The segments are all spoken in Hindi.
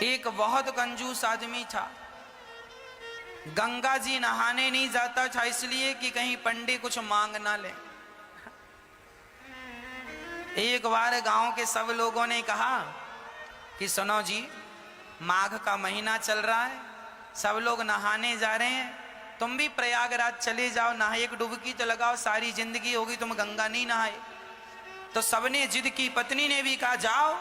एक बहुत कंजूस आदमी था। गंगा जी नहाने नहीं जाता था इसलिए कि कहीं पंडे कुछ मांग ना ले। एक बार गांव के सब लोगों ने कहा कि सुनो जी, माघ का महीना चल रहा है, सब लोग नहाने जा रहे हैं, तुम भी प्रयागराज चले जाओ, नहा एक डुबकी तो लगाओ, सारी जिंदगी होगी तुम गंगा नहीं नहाए। तो सबने जिद की, पत्नी ने भी कहा जाओ।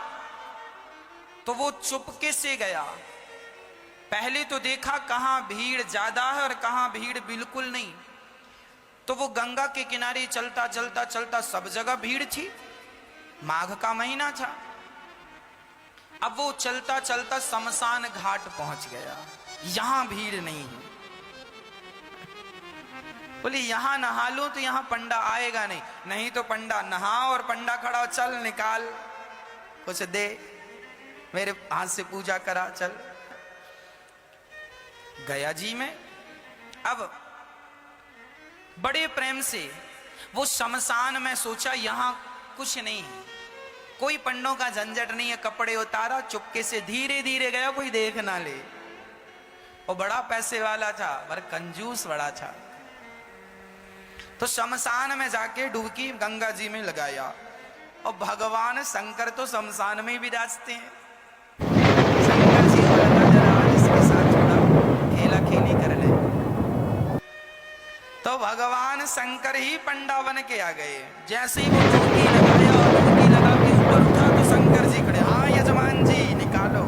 तो वो चुपके से गया। पहले तो देखा कहां भीड़ ज्यादा है और कहां भीड़ बिल्कुल नहीं। तो वो गंगा के किनारे चलता चलता चलता सब जगह भीड़ थी, माघ का महीना था। अब वो चलता चलता शमशान घाट पहुंच गया, यहां भीड़ नहीं है। बोले यहां नहा लो तो यहां पंडा आएगा नहीं, नहीं तो पंडा नहा और पंडा खड़ा, चल निकाल कुछ दे, मेरे हाथ से पूजा करा, चल। गया जी में। अब बड़े प्रेम से वो शमशान में सोचा यहां कुछ नहीं है, कोई पंडों का झंझट नहीं है, कपड़े उतारा, चुपके से धीरे धीरे गया, कोई देख ना ले। वो बड़ा पैसे वाला था पर कंजूस बड़ा था। तो शमशान में जाके डुबकी गंगा जी में लगाया और भगवान शंकर तो शमशान में ही विराजते हैं। शंकर जी को लगा जरा आज इसके साथ थोड़ा खेला खेली कर ले। तो भगवान शंकर ही पंडा बन के आ गए। जैसे ही वो डुबकी लगाया और डुबकी लगा के ऊपर उठा तो शंकर जी खड़े, हाँ यजमान जी निकालो।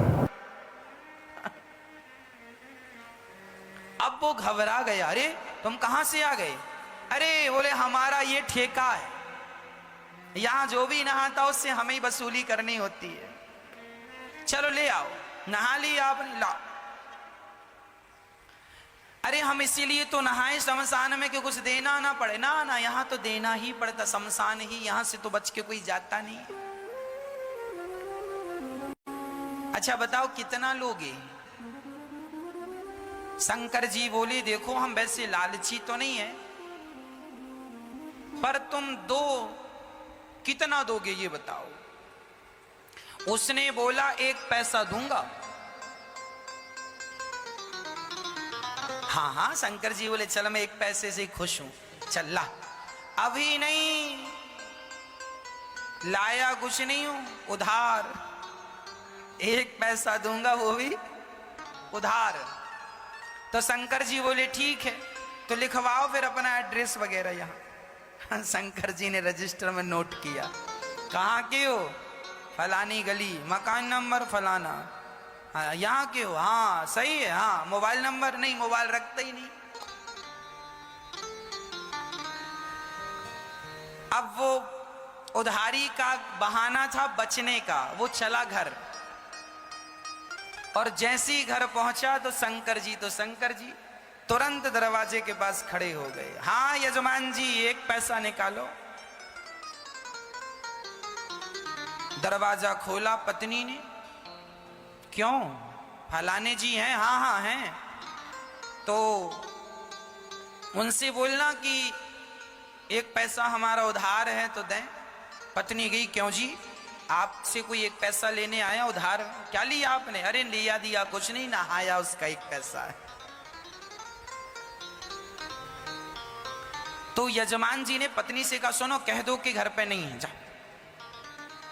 अब वो घबरा गया, अरे तुम कहां से आ गए? अरे बोले हमारा ये ठेका है, यहां जो भी नहाता उससे हमें ही वसूली करनी होती है, चलो ले आओ। नहा लिया आपने, लाओ। अरे हम इसीलिए तो नहाए शमशान में कि कुछ देना ना पड़े। ना ना, यहां तो देना ही पड़ता, शमशान ही, यहां से तो बच के कोई जाता नहीं। अच्छा बताओ कितना लोगे? शंकर जी बोले देखो हम वैसे लालची तो नहीं है, पर तुम दो, कितना दोगे ये बताओ? उसने बोला 1 पैसा दूंगा। हाँ हाँ, शंकर जी बोले चल मैं 1 पैसे से खुश हूं, चल ला। अभी नहीं लाया, कुछ नहीं हूं, उधार 1 पैसा दूंगा, वो भी उधार। तो शंकर जी बोले ठीक है, तो लिखवाओ फिर अपना एड्रेस वगैरह यहाँ। शंकर जी ने रजिस्टर में नोट किया, कहाँ के हो? फलानी गली, मकान नंबर फलाना। हाँ यहाँ के हो? हाँ सही है। हाँ मोबाइल नंबर? नहीं, मोबाइल रखते ही नहीं। अब वो उधारी का बहाना था बचने का, वो चला घर। और जैसे ही घर पहुंचा तो शंकर जी तुरंत दरवाजे के पास खड़े हो गए। हाँ यजमान जी 1 पैसा निकालो। दरवाजा खोला पत्नी ने, क्यों? फलाने जी हैं? हाँ हाँ हैं। तो उनसे बोलना कि 1 पैसा हमारा उधार है तो दें। पत्नी गई, क्यों जी, आपसे कोई 1 पैसा लेने आया उधार? क्या लिया आपने? अरे लिया दिया कुछ नहीं, नहाया उसका 1 पैसा है। तो यजमान जी ने पत्नी से कहा सुनो, कह दो कि घर पे नहीं है, जा।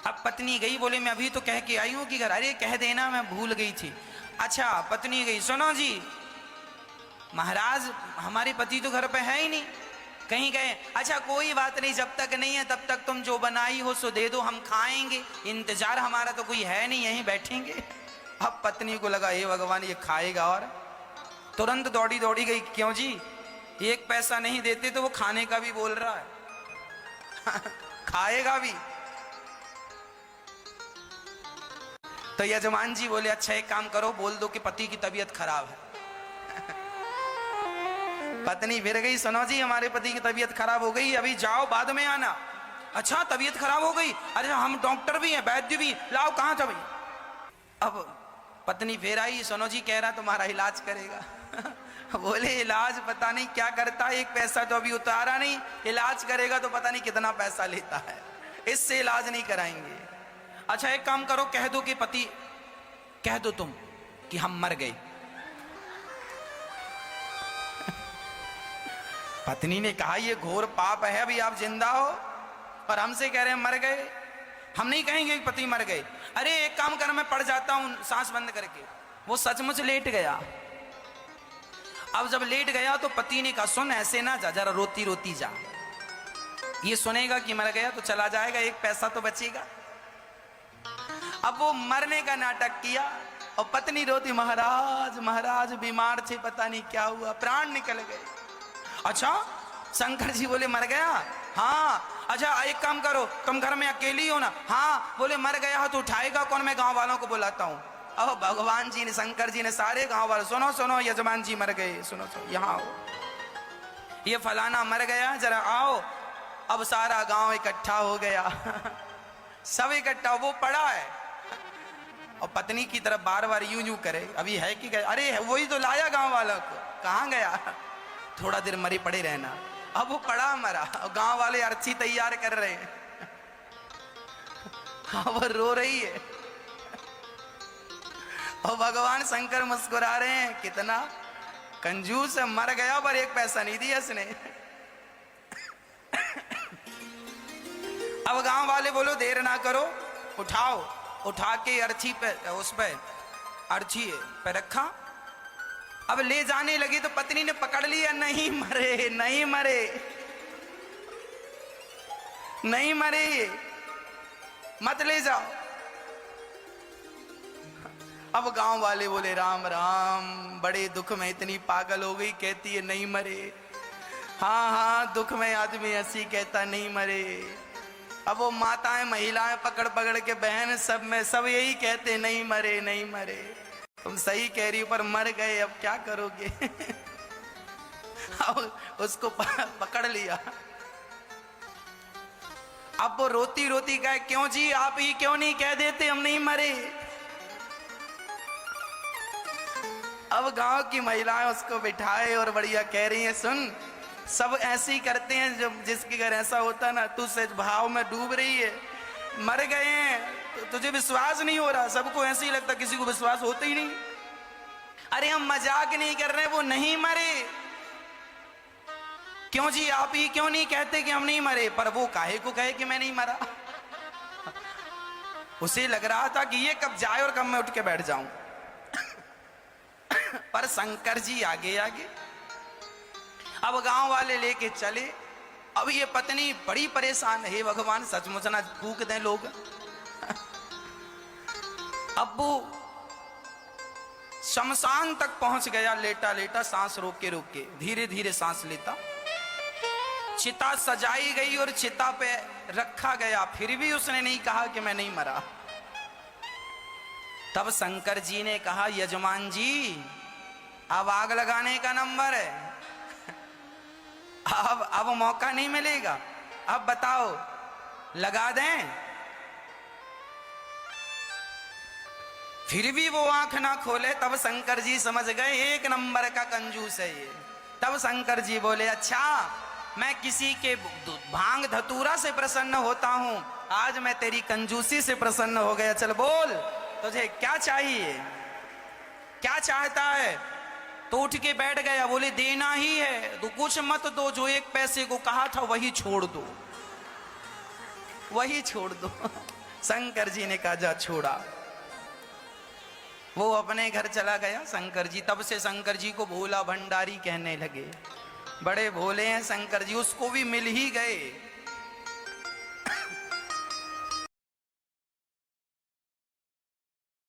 अब पत्नी गई, बोले मैं अभी तो कह के आई हूं कि घर। अरे कह देना, मैं भूल गई थी। अच्छा पत्नी गई, सुनो जी महाराज हमारे पति तो घर पे है ही नहीं, कहीं गए। अच्छा कोई बात नहीं, जब तक नहीं है तब तक तुम जो बनाई हो सो दे दो, हम खाएंगे, इंतजार हमारा तो कोई है नहीं, यहीं बैठेंगे। अब पत्नी को लगा हे भगवान ये खाएगा, और तुरंत दौड़ी दौड़ी गई, क्यों जी 1 पैसा नहीं देते तो वो खाने का भी बोल रहा है। खाएगा भी। तो यजमान जी बोले अच्छा एक काम करो, बोल दो कि पति की तबीयत खराब है। पत्नी फिर गई, सुनो जी हमारे पति की तबीयत खराब हो गई, अभी जाओ बाद में आना। अच्छा तबीयत खराब हो गई? अरे हम डॉक्टर भी हैं, वैद्य भी, लाओ कहां था भाई? अब पत्नी फिर आई, सुनो जी कह रहा तुम्हारा इलाज करेगा। बोले इलाज पता नहीं क्या करता है, 1 पैसा तो अभी उतारा नहीं, इलाज करेगा तो पता नहीं कितना पैसा लेता है, इससे इलाज नहीं कराएंगे। अच्छा एक काम करो, कह दो कि पति, कह दो तुम कि हम मर गए। पत्नी ने कहा ये घोर पाप है, अभी आप जिंदा हो और हमसे कह रहे हैं मर गए। हम नहीं कहेंगे कि पति मर गए। अरे एक काम कर, मैं पड़ जाता हूं सांस बंद करके। वो सचमुच लेट गया। अब जब लेट गया तो पति ने कहा सुन ऐसे ना जा, जरा रोती रोती जा। ये सुनेगा कि मर गया तो चला जाएगा, एक पैसा तो बचेगा। अब वो मरने का नाटक किया और पत्नी रोती, महाराज महाराज बीमार थे, पता नहीं क्या हुआ, प्राण निकल गए। अच्छा, शंकर जी बोले मर गया? हाँ। अच्छा एक काम करो, तुम घर में अकेली हो ना? हाँ। बोले मर गया तो उठाएगा कौन? मैं गांव वालों को बुलाता हूँ। अब भगवान जी ने, शंकर जी ने सारे गांव वाले, सुनो सुनो यजमान जी मर गए, सुनो सुनो यहाँ आओ, ये फलाना मर गया, जरा आओ। अब सारा गांव इकट्ठा हो गया। सब इकट्ठा, वो पड़ा है और पत्नी की तरफ बार बार यूं यूं करे, अभी है कि गया? अरे वही तो लाया गांव वालों को, कहाँ गया? थोड़ा देर मरी पड़े रहना। अब वो पड़ा मरा और गांव वाले अर्थी तैयार कर रहे हैं। हाँ वो रो रही है और भगवान शंकर मुस्कुरा रहे हैं, कितना कंजूस है, मर गया पर एक पैसा नहीं दिया इसने। अब गांव वाले बोलो देर ना करो, उठाओ। उठा के अर्थी पे, उस पे अर्थी पे रखा। अब ले जाने लगी तो पत्नी ने पकड़ लिया, नहीं मरे नहीं मरे नहीं मरे, मत ले जाओ। अब गांव वाले बोले राम राम, बड़े दुख में इतनी पागल हो गई, कहती है नहीं मरे। हाँ हाँ, दुख में आदमी ऐसी कहता नहीं मरे। अब वो माताएं महिलाएं पकड़ पकड़ के, बहन सब में सब यही कहते नहीं मरे नहीं मरे। तुम सही कह रही हो पर मर गए, अब क्या करोगे? अब उसको पकड़ लिया। अब वो रोती रोती कहे क्यों जी, आप ही क्यों नहीं कह देते हम नहीं मरे? अब गांव की महिलाएं उसको बिठाए और बढ़िया कह रही हैं सुन, सब ऐसे ही करते हैं, जब जिसके घर ऐसा होता ना, तू सच भाव में डूब रही है, मर गए हैं तो तुझे विश्वास नहीं हो रहा। सबको ऐसे ही लगता, किसी को विश्वास होता ही नहीं। अरे हम मजाक नहीं कर रहे, वो नहीं मरे। क्यों जी, आप ही क्यों नहीं कहते कि हम नहीं मरे? पर वो काहे को कहे कि मैं नहीं मरा? उसे लग रहा था कि ये कब जाए और कब मैं उठ के बैठ जाऊं। पर शंकर जी आगे आगे। अब गांव वाले लेके चले। अब ये पत्नी बड़ी परेशान है, भगवान सचमुच ना फूक दें लोग। अब वो शमशान तक पहुंच गया, लेटा लेटा सांस रोक के धीरे धीरे सांस लेता। चिता सजाई गई और चिता पे रखा गया, फिर भी उसने नहीं कहा कि मैं नहीं मरा। तब शंकर जी ने कहा यजमान जी अब आग लगाने का नंबर है, अब मौका नहीं मिलेगा, अब बताओ लगा दें? फिर भी वो आंख ना खोले। तब शंकर जी समझ गए एक नंबर का कंजूस है ये। तब शंकर जी बोले अच्छा, मैं किसी के भांग धतूरा से प्रसन्न होता हूं, आज मैं तेरी कंजूसी से प्रसन्न हो गया। चल बोल, तुझे क्या चाहिए, क्या चाहता है? तो उठ के बैठ गया। बोले देना ही है तो कुछ मत दो, जो एक पैसे को कहा था वही छोड़ दो, वही छोड़ दो। शंकर जी ने कहा जा छोड़ा। वो अपने घर चला गया शंकर जी। तब से शंकर जी को भोला भंडारी कहने लगे, बड़े भोले हैं शंकर जी। उसको भी मिल ही गए